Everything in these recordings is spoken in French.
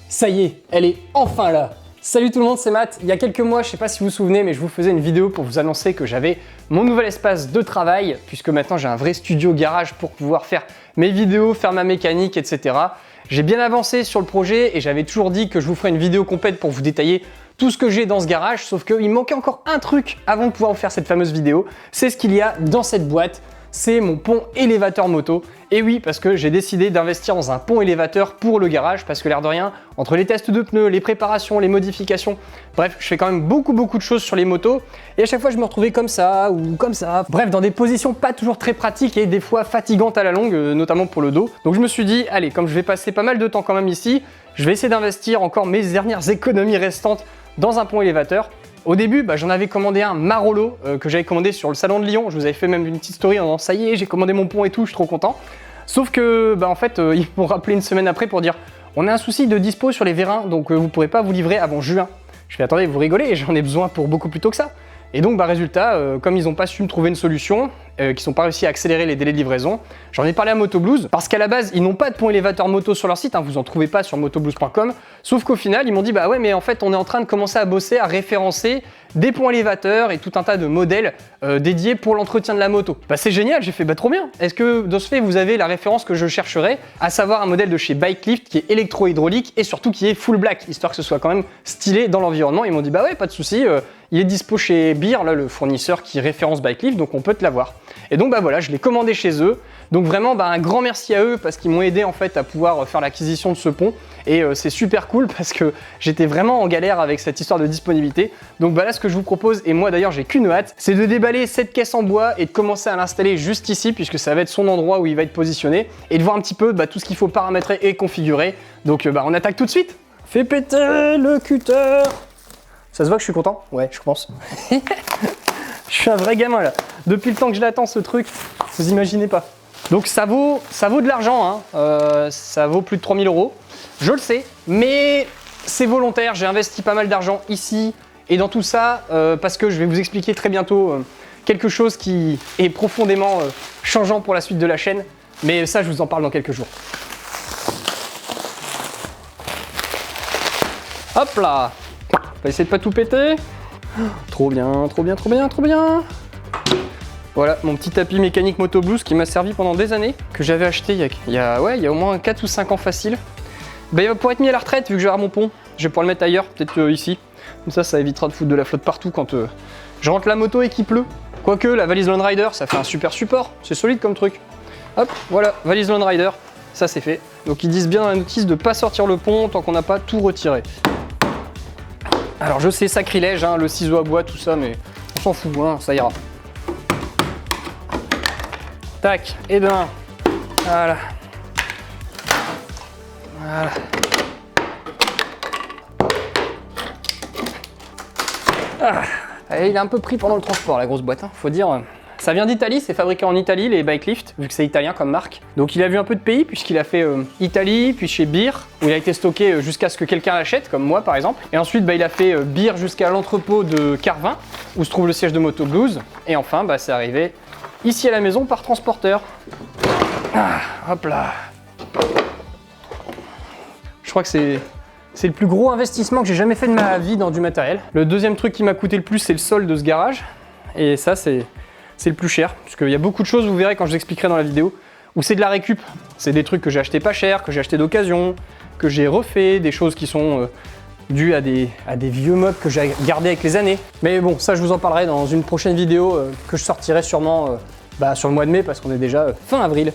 Ça y est, elle est enfin là. Salut tout le monde, c'est Matt. Il y a quelques mois, je sais pas si vous vous souvenez, mais je vous faisais une vidéo pour vous annoncer que j'avais mon nouvel espace de travail, puisque maintenant j'ai un vrai studio garage pour pouvoir faire mes vidéos, faire ma mécanique, etc. J'ai bien avancé sur le projet et j'avais toujours dit que je vous ferais une vidéo complète pour vous détailler tout ce que j'ai dans ce garage, sauf qu'il manquait encore un truc avant de pouvoir vous faire cette fameuse vidéo. C'est ce qu'il y a dans cette boîte. C'est mon pont élévateur moto. Et oui, parce que j'ai décidé d'investir dans un pont élévateur pour le garage, parce que l'air de rien, entre les tests de pneus, les préparations, les modifications, bref, je fais quand même beaucoup de choses sur les motos, et à chaque fois je me retrouvais comme ça, ou comme ça, bref, dans des positions pas toujours très pratiques et des fois fatigantes à la longue, notamment pour le dos. Donc je me suis dit, allez, comme je vais passer pas mal de temps quand même ici, je vais essayer d'investir encore mes dernières économies restantes dans un pont élévateur. Au début, j'en avais commandé un Marolo que j'avais commandé sur le salon de Lyon. Je vous avais fait même une petite story en disant ça y est, j'ai commandé mon pont et tout, je suis trop content. Sauf que, en fait, ils m'ont rappelé une semaine après pour dire on a un souci de dispo sur les vérins, donc vous pourrez pas vous livrer avant juin. Je fais attendez, vous rigolez, j'en ai besoin pour beaucoup plus tôt que ça. Et donc, résultat, comme ils n'ont pas su me trouver une solution, qu'ils n'ont pas réussi à accélérer les délais de livraison, j'en ai parlé à Motoblues, parce qu'à la base, ils n'ont pas de pont élévateur moto sur leur site, vous en trouvez pas sur motoblues.com, sauf qu'au final, ils m'ont dit, bah ouais, mais en fait, on est en train de commencer à bosser, à référencer des ponts élévateurs et tout un tas de modèles dédiés pour l'entretien de la moto. C'est génial, j'ai fait, trop bien. Est-ce que, de ce fait, vous avez la référence que je chercherais, à savoir un modèle de chez Bikelift qui est électro-hydraulique et surtout qui est full black, histoire que ce soit quand même stylé dans l'environnement. Ils m'ont dit, bah ouais, pas de souci, il est dispo chez Beer, là, le fournisseur qui référence Bikelift, donc on peut te l'avoir. Et donc voilà, je l'ai commandé chez eux. Donc vraiment un grand merci à eux parce qu'ils m'ont aidé en fait à pouvoir faire l'acquisition de ce pont. Et c'est super cool parce que j'étais vraiment en galère avec cette histoire de disponibilité. Donc là ce que je vous propose, et moi d'ailleurs j'ai qu'une hâte, c'est de déballer cette caisse en bois et de commencer à l'installer juste ici puisque ça va être son endroit où il va être positionné. Et de voir un petit peu tout ce qu'il faut paramétrer et configurer. Donc on attaque tout de suite. Fais péter le cutter. Ça se voit que je suis content? Ouais, je pense. Je suis un vrai gamin là. Depuis le temps que je l'attends ce truc, vous imaginez pas. Donc ça vaut de l'argent, ça vaut plus de 3000 €. Je le sais, mais c'est volontaire. J'ai investi pas mal d'argent ici et dans tout ça parce que je vais vous expliquer très bientôt quelque chose qui est profondément changeant pour la suite de la chaîne. Mais ça, je vous en parle dans quelques jours. Hop là. On va essayer de pas tout péter. Trop bien, trop bien, trop bien, trop bien. Voilà, mon petit tapis mécanique Motoblues qui m'a servi pendant des années, que j'avais acheté il y a au moins 4 ou 5 ans facile. Il va pouvoir être mis à la retraite vu que j'aurai mon pont. Je vais pouvoir le mettre ailleurs, peut-être ici. Comme ça évitera de foutre de la flotte partout quand je rentre la moto et qu'il pleut. Quoique, la valise Lone Rider, ça fait un super support. C'est solide comme truc. Hop, voilà, valise Lone Rider. Ça, c'est fait. Donc, ils disent bien dans la notice de ne pas sortir le pont tant qu'on n'a pas tout retiré. Alors je sais, sacrilège, le ciseau à bois, tout ça, mais on s'en fout, ça ira. Tac, et voilà. Voilà. Il est un peu pris pendant le transport, la grosse boîte, faut dire. Ça vient d'Italie, c'est fabriqué en Italie, les Bikelift, vu que c'est italien comme marque. Donc il a vu un peu de pays, puisqu'il a fait Italie, puis chez Beer, où il a été stocké jusqu'à ce que quelqu'un l'achète, comme moi par exemple. Et ensuite, il a fait Beer jusqu'à l'entrepôt de Carvin, où se trouve le siège de Motoblues. Et enfin, c'est arrivé ici à la maison par transporteur. Hop là. Je crois que c'est le plus gros investissement que j'ai jamais fait de ma vie dans du matériel. Le deuxième truc qui m'a coûté le plus, c'est le sol de ce garage. Et ça, c'est le plus cher, puisqu'il y a beaucoup de choses, vous verrez quand je vous expliquerai dans la vidéo, où c'est de la récup. C'est des trucs que j'ai acheté pas cher, que j'ai acheté d'occasion, que j'ai refait, des choses qui sont dues à des vieux meubles que j'ai gardés avec les années. Mais bon, ça je vous en parlerai dans une prochaine vidéo que je sortirai sûrement sur le mois de mai, parce qu'on est déjà fin avril.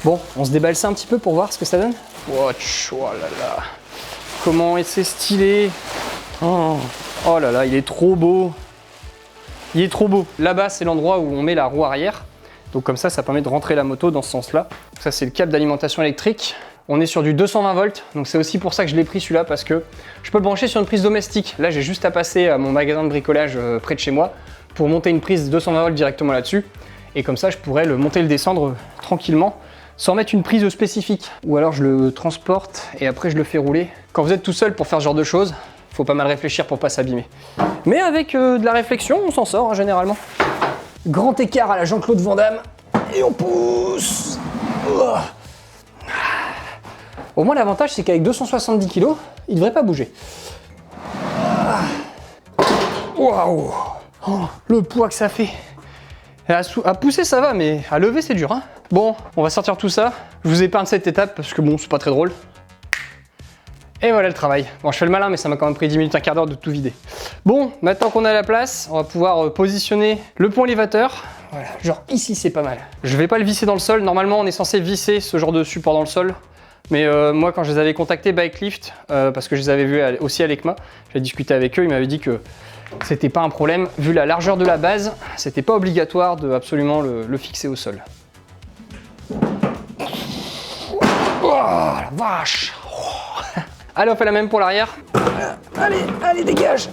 Bon, on se déballe ça un petit peu pour voir ce que ça donne. Watch, oh là là. Comment c'est stylé. Oh là là, il est trop beau. Il est trop beau. Là-bas, c'est l'endroit où on met la roue arrière. Donc comme ça permet de rentrer la moto dans ce sens-là. Ça, c'est le câble d'alimentation électrique. On est sur du 220 volts. Donc c'est aussi pour ça que je l'ai pris celui-là, parce que je peux le brancher sur une prise domestique. Là, j'ai juste à passer à mon magasin de bricolage près de chez moi pour monter une prise 220 volts directement là-dessus. Et comme ça, je pourrais le monter et le descendre tranquillement, sans mettre une prise spécifique. Ou alors je le transporte et après je le fais rouler. Quand vous êtes tout seul pour faire ce genre de choses, faut pas mal réfléchir pour pas s'abîmer. Mais avec de la réflexion, on s'en sort généralement. Grand écart à la Jean-Claude Van Damme. Et on pousse. Au moins l'avantage c'est qu'avec 270 kg, il devrait pas bouger. Waouh, oh, le poids que ça fait. À pousser ça va, mais à lever c'est dur, hein. Bon, on va sortir tout ça. Je vous épargne cette étape parce que bon, c'est pas très drôle. Et voilà le travail. Bon, je fais le malin, mais ça m'a quand même pris 10 minutes, un quart d'heure de tout vider. Bon, maintenant qu'on a la place, on va pouvoir positionner le pont élévateur. Voilà, genre ici c'est pas mal. Je vais pas le visser dans le sol. Normalement, on est censé visser ce genre de support dans le sol. Mais moi, quand je les avais contactés Bikelift, parce que je les avais vus aussi à l'ECMA, j'ai discuté avec eux, ils m'avaient dit que c'était pas un problème. Vu la largeur de la base, c'était pas obligatoire de absolument le fixer au sol. Oh la vache! Allez, on fait la même pour l'arrière. Allez, dégage!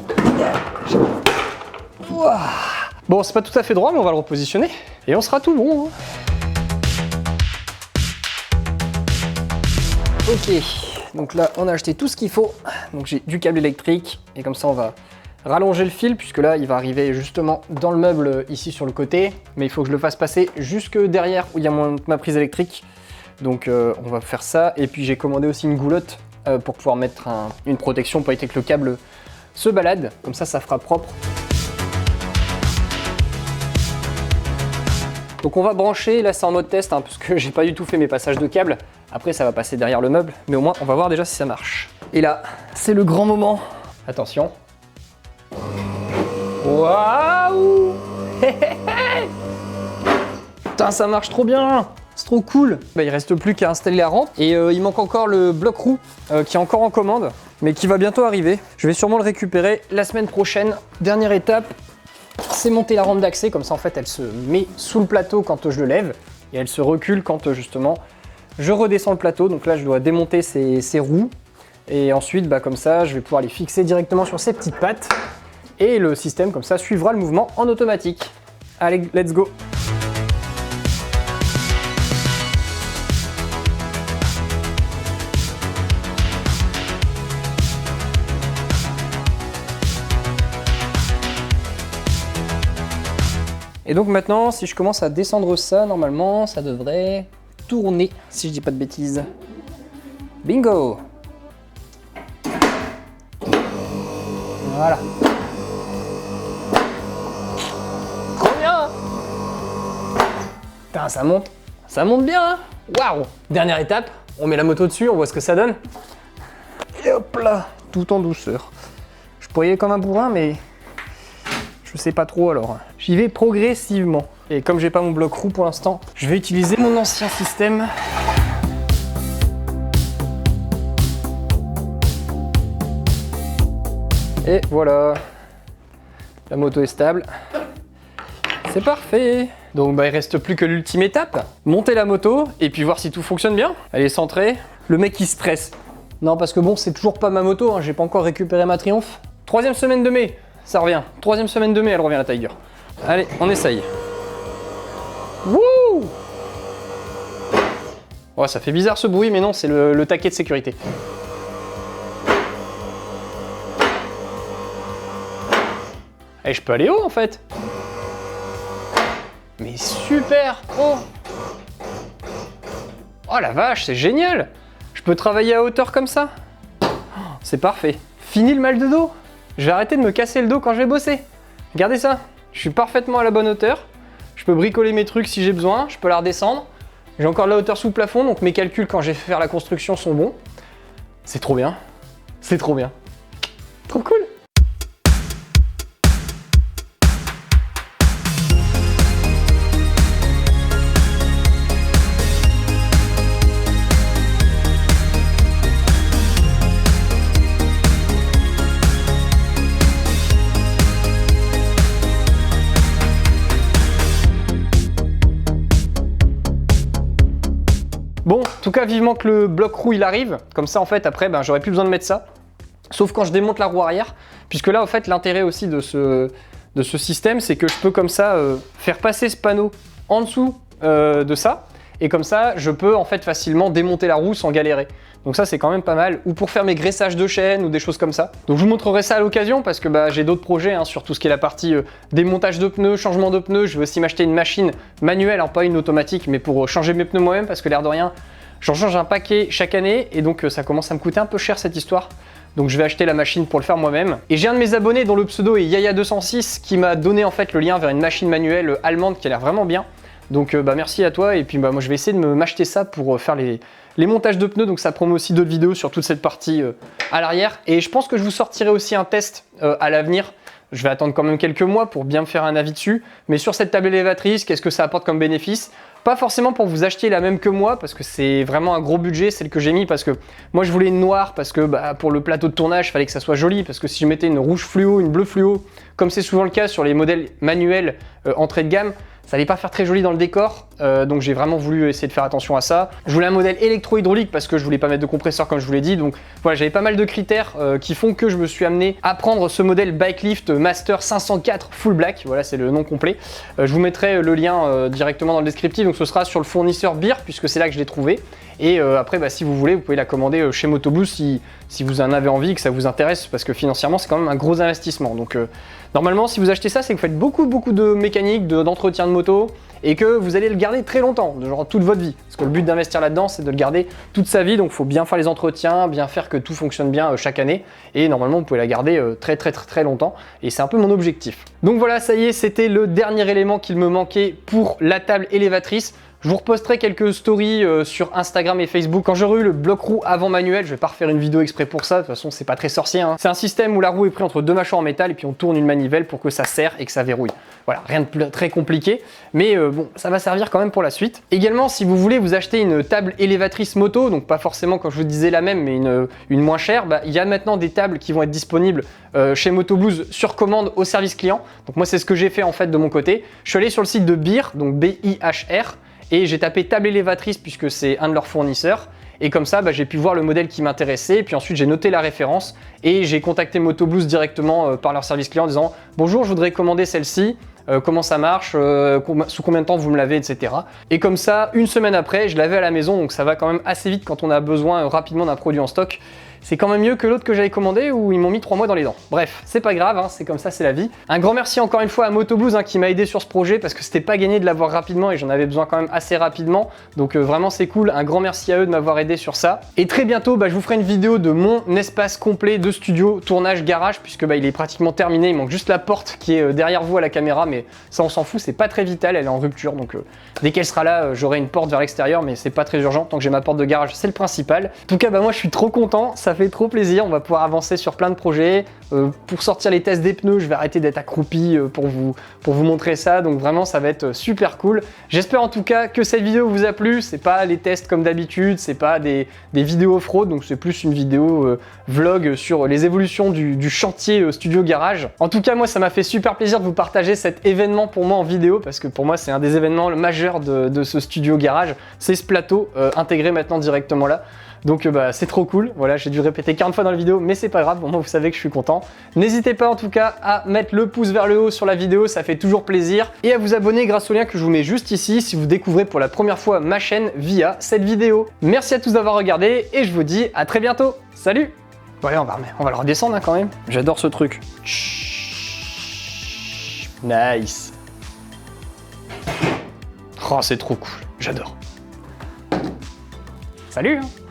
Bon, c'est pas tout à fait droit, mais on va le repositionner. Et on sera tout bon. Ok, donc là, on a acheté tout ce qu'il faut. Donc j'ai du câble électrique. Et comme ça, on va rallonger le fil, puisque là, il va arriver justement dans le meuble, ici sur le côté. Mais il faut que je le fasse passer jusque derrière, où il y a ma prise électrique. Donc on va faire ça. Et puis j'ai commandé aussi une goulotte pour pouvoir mettre une protection pour éviter que le câble se balade. Comme ça fera propre. Donc on va brancher, là c'est en mode test, hein, parce que j'ai pas du tout fait mes passages de câble. Après ça va passer derrière le meuble, mais au moins on va voir déjà si ça marche. Et là, c'est le grand moment. Attention. Waouh! Putain, ça marche trop bien! C'est trop cool. Bah, il reste plus qu'à installer la rampe et il manque encore le bloc roue qui est encore en commande mais qui va bientôt arriver. Je vais sûrement le récupérer la semaine prochaine. Dernière étape, c'est monter la rampe d'accès, comme ça en fait elle se met sous le plateau quand je le lève et elle se recule quand justement je redescends le plateau. Donc là je dois démonter ces roues et ensuite comme ça je vais pouvoir les fixer directement sur ces petites pattes et le système comme ça suivra le mouvement en automatique. Allez, let's go! Et donc maintenant, si je commence à descendre ça, normalement, ça devrait tourner, si je dis pas de bêtises. Bingo! Voilà. Trop bien! Putain, ça monte bien, hein. Waouh! Dernière étape, on met la moto dessus, on voit ce que ça donne. Et hop là, tout en douceur. Je pourrais y aller comme un bourrin, mais je sais pas trop alors. J'y vais progressivement. Et comme j'ai pas mon bloc roue pour l'instant, je vais utiliser mon ancien système. Et voilà. La moto est stable. C'est parfait. Donc il reste plus que l'ultime étape. Monter la moto et puis voir si tout fonctionne bien. Elle est centrée. Le mec il stresse. Non parce que bon, c'est toujours pas ma moto, hein. J'ai pas encore récupéré ma Triumph. 3e semaine de mai. Ça revient. 3e semaine de mai, elle revient la Tiger. Allez, on essaye. Wouh! Oh, ça fait bizarre ce bruit, mais non, c'est le taquet de sécurité. Et je peux aller haut en fait. Mais super! Oh! Oh la vache, c'est génial! Je peux travailler à hauteur comme ça. Oh, c'est parfait. Fini le mal de dos. Je vais arrêter de me casser le dos quand je vais bosser. Regardez ça, je suis parfaitement à la bonne hauteur. Je peux bricoler mes trucs si j'ai besoin, je peux la redescendre. J'ai encore de la hauteur sous le plafond, donc mes calculs quand je vais faire la construction sont bons. C'est trop bien. C'est trop bien. Trop cool. Bon, en tout cas, vivement que le bloc roue il arrive. Comme ça, en fait, après, j'aurais plus besoin de mettre ça. Sauf quand je démonte la roue arrière. Puisque là, en fait, l'intérêt aussi de ce système, c'est que je peux comme ça faire passer ce panneau en dessous de ça. Et comme ça, je peux en fait facilement démonter la roue sans galérer. Donc ça, c'est quand même pas mal. Ou pour faire mes graissages de chaîne ou des choses comme ça. Donc je vous montrerai ça à l'occasion parce que j'ai d'autres projets sur tout ce qui est la partie démontage de pneus, changement de pneus. Je vais aussi m'acheter une machine manuelle, pas une automatique, mais pour changer mes pneus moi-même parce que l'air de rien, J'en change un paquet chaque année et donc ça commence à me coûter un peu cher cette histoire. Donc je vais acheter la machine pour le faire moi-même. Et j'ai un de mes abonnés dont le pseudo est Yaya206 qui m'a donné en fait le lien vers une machine manuelle allemande qui a l'air vraiment bien. Donc merci à toi et puis moi je vais essayer de m'acheter ça pour faire les montages de pneus. Donc ça promet aussi d'autres vidéos sur toute cette partie à l'arrière. Et je pense que je vous sortirai aussi un test à l'avenir. Je vais attendre quand même quelques mois pour bien me faire un avis dessus. Mais sur cette table élévatrice, qu'est-ce que ça apporte comme bénéfice? Pas forcément pour vous acheter la même que moi, parce que c'est vraiment un gros budget, celle que j'ai mis, parce que moi je voulais une noire, parce que pour le plateau de tournage, il fallait que ça soit joli, parce que si je mettais une rouge fluo, une bleue fluo, comme c'est souvent le cas sur les modèles manuels entrée de gamme, ça allait pas faire très joli dans le décor, donc j'ai vraiment voulu essayer de faire attention à ça. Je voulais un modèle électro-hydraulique parce que je voulais pas mettre de compresseur comme je vous l'ai dit, donc voilà, j'avais pas mal de critères qui font que je me suis amené à prendre ce modèle Bikelift Master 504 Full Black, voilà c'est le nom complet. Je vous mettrai le lien directement dans le descriptif, donc ce sera sur le fournisseur Beer puisque c'est là que je l'ai trouvé. Et après, si vous voulez, vous pouvez la commander chez Motoblues si vous en avez envie, que ça vous intéresse, parce que financièrement, c'est quand même un gros investissement. Donc normalement, si vous achetez ça, c'est que vous faites beaucoup de mécanique, d'entretien de moto, et que vous allez le garder très longtemps, genre toute votre vie. Parce que le but d'investir là-dedans, c'est de le garder toute sa vie, donc il faut bien faire les entretiens, bien faire que tout fonctionne bien chaque année, et normalement, vous pouvez la garder très longtemps, et c'est un peu mon objectif. Donc voilà, ça y est, c'était le dernier élément qu'il me manquait pour la table élévatrice. Je vous reposterai quelques stories sur Instagram et Facebook. Quand j'aurai eu le bloc roue avant manuel, je vais pas refaire une vidéo exprès pour ça, de toute façon c'est pas très sorcier. Hein. C'est un système où la roue est prise entre deux mâchoires en métal et puis on tourne une manivelle pour que ça serre et que ça verrouille. Voilà, rien de très compliqué, mais bon, ça va servir quand même pour la suite. Également, si vous voulez vous acheter une table élévatrice moto, donc pas forcément comme je vous disais la même, mais une moins chère, il y a maintenant des tables qui vont être disponibles chez Motoblues sur commande au service client. Donc moi c'est ce que j'ai fait en fait de mon côté. Je suis allé sur le site de Beer, donc B-I-H-R, et j'ai tapé table élévatrice puisque c'est un de leurs fournisseurs. Et comme ça, j'ai pu voir le modèle qui m'intéressait. Et puis ensuite, j'ai noté la référence et j'ai contacté Motoblues directement par leur service client en disant « Bonjour, je voudrais commander celle-ci. Comment ça marche, sous combien de temps vous me l'avez, etc. » Et comme ça, une semaine après, je l'avais à la maison. Donc ça va quand même assez vite quand on a besoin rapidement d'un produit en stock. C'est quand même mieux que l'autre que j'avais commandé où ils m'ont mis 3 mois dans les dents. Bref, c'est pas grave, hein, c'est comme ça, c'est la vie. Un grand merci encore une fois à Motoblues qui m'a aidé sur ce projet parce que c'était pas gagné de l'avoir rapidement et j'en avais besoin quand même assez rapidement. Donc vraiment c'est cool, un grand merci à eux de m'avoir aidé sur ça. Et très bientôt, je vous ferai une vidéo de mon espace complet de studio, tournage, garage, puisque il est pratiquement terminé. Il manque juste la porte qui est derrière vous à la caméra, mais ça on s'en fout, c'est pas très vital, elle est en rupture. Donc dès qu'elle sera là, j'aurai une porte vers l'extérieur, mais c'est pas très urgent. Tant que j'ai ma porte de garage, c'est le principal. En tout cas, moi je suis trop content, ça fait trop plaisir, on va pouvoir avancer sur plein de projets. Pour sortir les tests des pneus, je vais arrêter d'être accroupi pour vous montrer ça, donc vraiment ça va être super cool. J'espère en tout cas que cette vidéo vous a plu, c'est pas les tests comme d'habitude, c'est pas des vidéos off-road, donc c'est plus une vidéo vlog sur les évolutions du chantier studio garage. En tout cas, moi ça m'a fait super plaisir de vous partager cet événement pour moi en vidéo, parce que pour moi c'est un des événements majeurs de ce studio garage, c'est ce plateau intégré maintenant directement là. Donc c'est trop cool, voilà, j'ai dû répéter 40 fois dans la vidéo, mais c'est pas grave, bon, moi vous savez que je suis content. N'hésitez pas en tout cas à mettre le pouce vers le haut sur la vidéo, ça fait toujours plaisir, et à vous abonner grâce au lien que je vous mets juste ici si vous découvrez pour la première fois ma chaîne via cette vidéo. Merci à tous d'avoir regardé, et je vous dis à très bientôt, salut! Bon allez, on va le redescendre quand même, j'adore ce truc. Nice. Oh, c'est trop cool, j'adore. Salut hein.